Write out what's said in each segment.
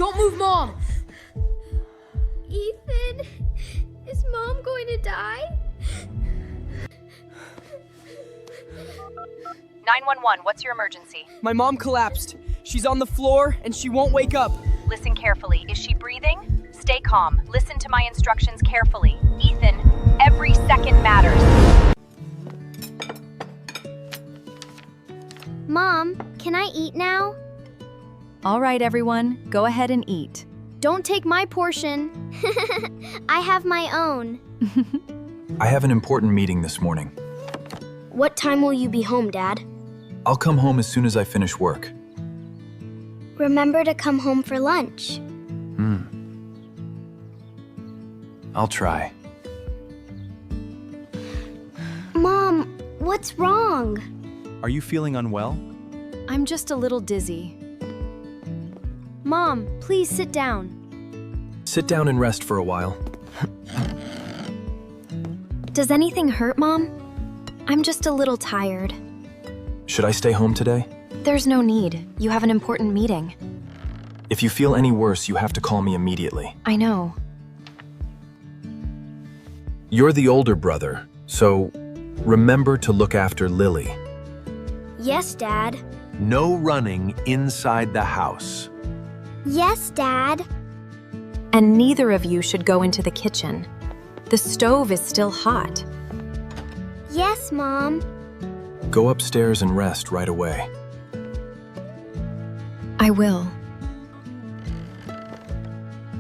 Don't move, Mom! Ethan, is Mom going to die? 911, what's your emergency? My mom collapsed. She's on the floor and she won't wake up. Listen carefully. Is she breathing? Stay calm. Listen to my instructions carefully. Ethan, every second matters. Mom, can I eat now? All right, everyone, go ahead and eat. Don't take my portion. I have my own. I have an important meeting this morning. What time will you be home, Dad? I'll come home as soon as I finish work. Remember to come home for lunch. I'll try. Mom, what's wrong? Are you feeling unwell? I'm just a little dizzy. Mom, please sit down. Sit down and rest for a while. Does anything hurt, Mom? I'm just a little tired. Should I stay home today? There's no need. You have an important meeting. If you feel any worse, you have to call me immediately. I know. You're the older brother, so remember to look after Lily. Yes, Dad. No running inside the house. Yes, Dad. And neither of you should go into the kitchen. The stove is still hot. Yes, Mom. Go upstairs and rest right away. I will.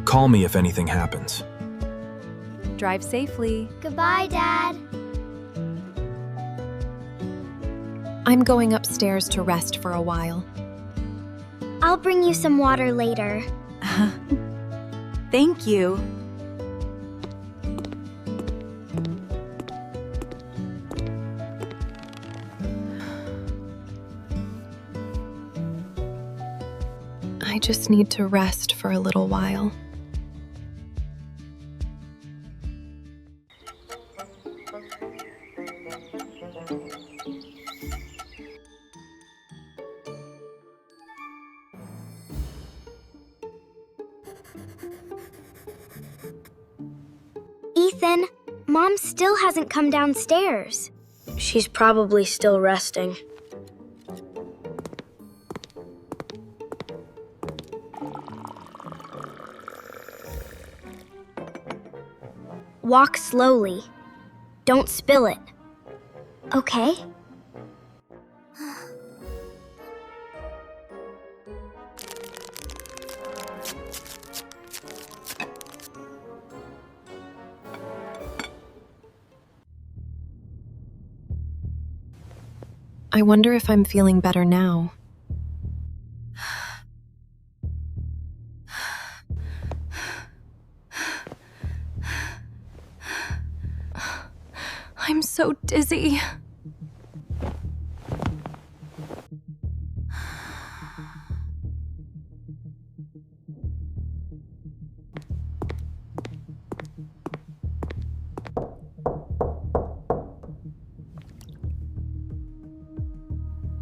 Call me if anything happens. Drive safely. Goodbye, Dad. I'm going upstairs to rest for a while. I'll bring you some water later. Thank you. I just need to rest for a little while. Ethan, Mom still hasn't come downstairs. She's probably still resting. Walk slowly. Don't spill it. Okay? I wonder if I'm feeling better now. I'm so dizzy.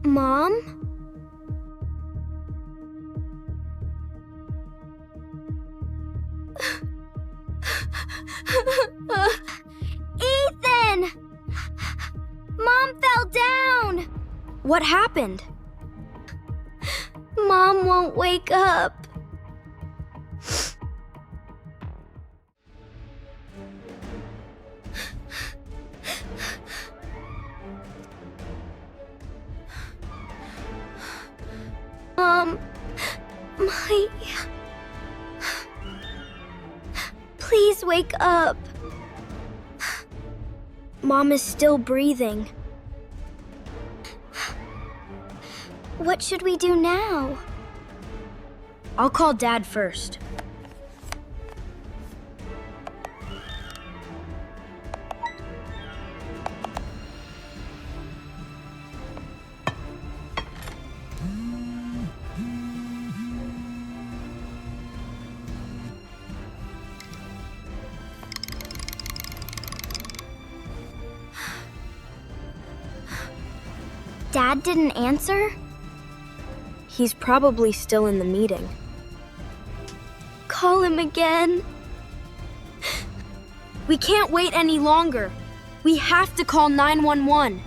Mom? Ethan! Mom fell down! What happened? Mom won't wake up. Please wake up. Mom is still breathing. What should we do now? I'll call Dad first. Dad didn't answer? He's probably still in the meeting. call him again. We can't wait any longer. We have to call 911.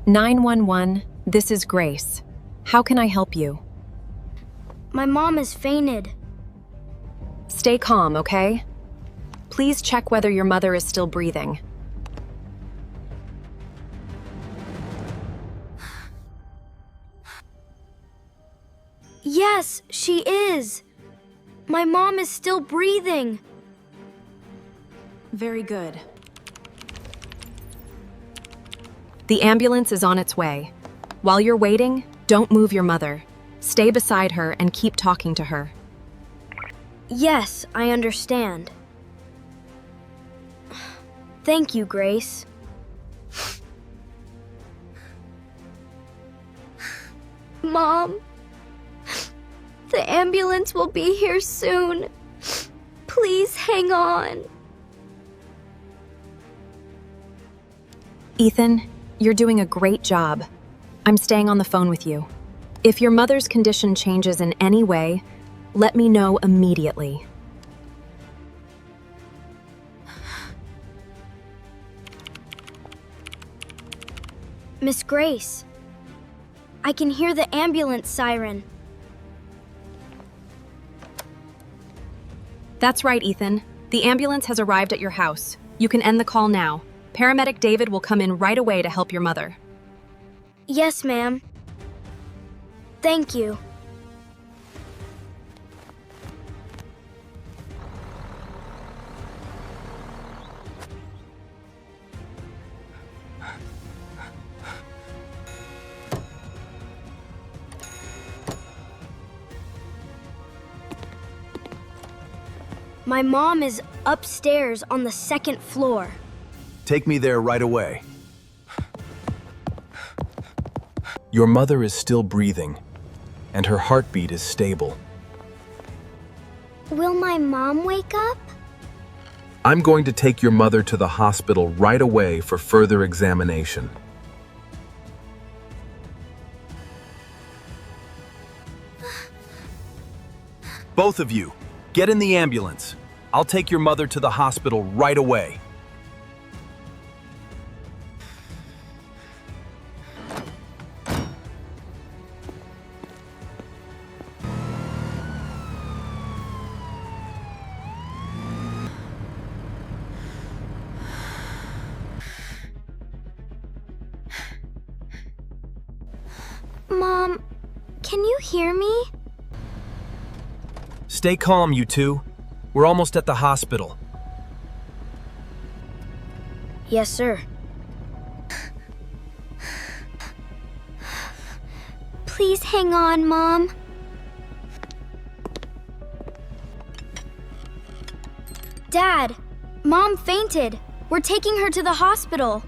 "911, this is Grace. How can I help you?" My mom has fainted. Stay calm, okay? Please check whether your mother is still breathing. Yes, she is. My mom is still breathing. Very good. The ambulance is on its way. While you're waiting, don't move your mother. Stay beside her and keep talking to her. Yes, I understand. Thank you, Grace. Mom, the ambulance will be here soon. Please hang on. Ethan, you're doing a great job. I'm staying on the phone with you. If your mother's condition changes in any way, let me know immediately. Miss Grace, I can hear the ambulance siren. That's right, Ethan. The ambulance has arrived at your house. You can end the call now. Paramedic David will come in right away to help your mother. Yes, ma'am. Thank you. My mom is upstairs on the second floor. Take me there right away. Your mother is still breathing, and her heartbeat is stable. Will my mom wake up? I'm going to take your mother to the hospital right away for further examination. Both of you, get in the ambulance. I'll take your mother to the hospital right away. Mom, can you hear me? Stay calm, you two. We're almost at the hospital. Yes, sir. Please hang on, Mom. Dad, Mom fainted. We're taking her to the hospital.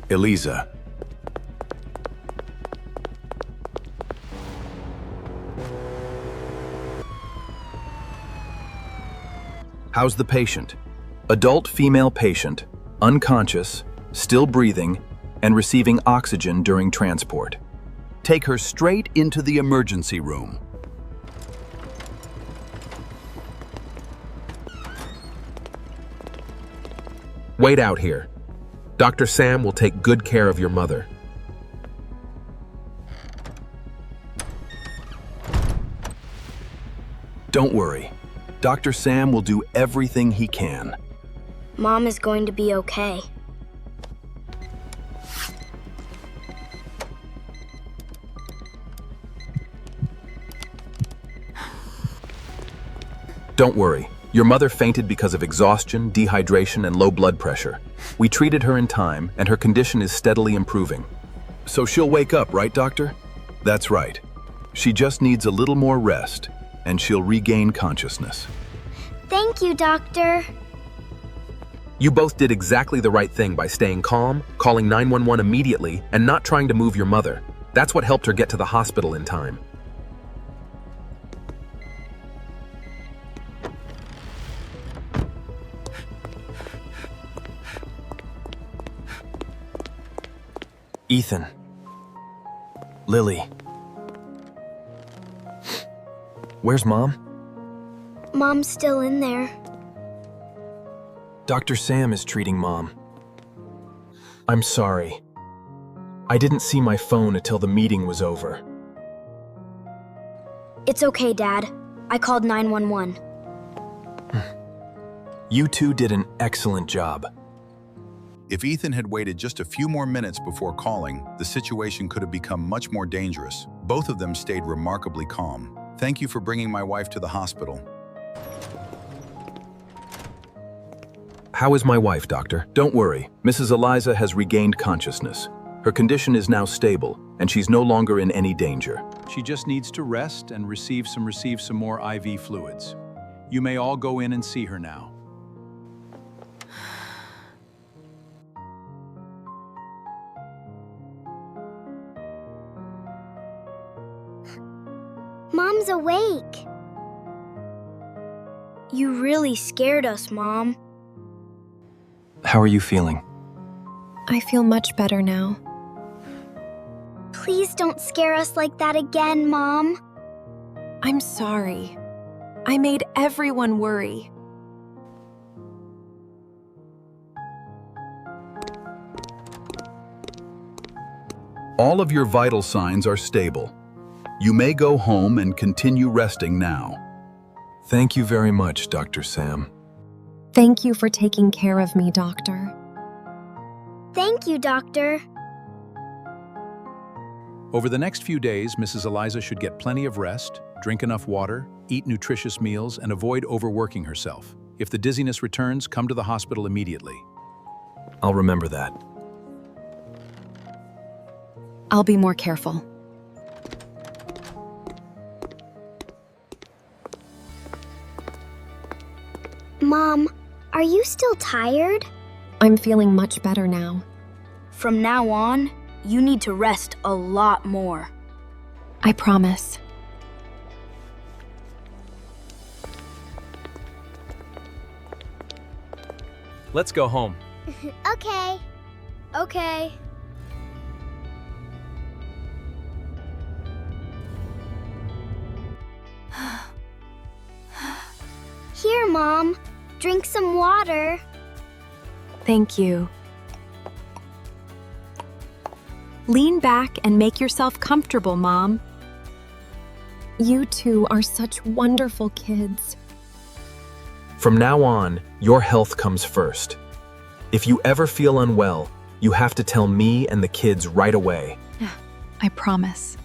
Eliza. How's the patient? Adult female patient, unconscious, still breathing, and receiving oxygen during transport. Take her straight into the emergency room. Wait out here. Dr. Sam will take good care of your mother. Don't worry. Dr. Sam will do everything he can. Mom is going to be okay. Don't worry. Your mother fainted because of exhaustion, dehydration, and low blood pressure. We treated her in time, and her condition is steadily improving. So she'll wake up, right, Doctor? That's right. She just needs a little more rest, and she'll regain consciousness. Thank you, Doctor. You both did exactly the right thing by staying calm, calling 911 immediately, and not trying to move your mother. That's what helped her get to the hospital in time. Ethan. Lily. Where's Mom? Mom's still in there. Dr. Sam is treating Mom. I'm sorry. I didn't see my phone until the meeting was over. It's okay, Dad. I called 911. You two did an excellent job. If Ethan had waited just a few more minutes before calling, the situation could have become much more dangerous. Both of them stayed remarkably calm. Thank you for bringing my wife to the hospital. How is my wife, doctor? Don't worry, Mrs. Eliza has regained consciousness. Her condition is now stable, and she's no longer in any danger. She just needs to rest and receive some more IV fluids. You may all go in and see her now. Mom's awake. You really scared us, Mom. How are you feeling? I feel much better now. Please don't scare us like that again, Mom. I'm sorry. I made everyone worry. All of your vital signs are stable. You may go home and continue resting now. Thank you very much, Dr. Sam. Thank you for taking care of me, Doctor. Thank you, Doctor. Over the next few days, Mrs. Eliza should get plenty of rest, drink enough water, eat nutritious meals, and avoid overworking herself. If the dizziness returns, come to the hospital immediately. I'll remember that. I'll be more careful. Mom, are you still tired? I'm feeling much better now. From now on, you need to rest a lot more. I promise. Let's go home. Okay. Okay. Here, Mom. Drink some water. Thank you. Lean back and make yourself comfortable, Mom. You two are such wonderful kids. From now on, your health comes first. If you ever feel unwell, you have to tell me and the kids right away. I promise.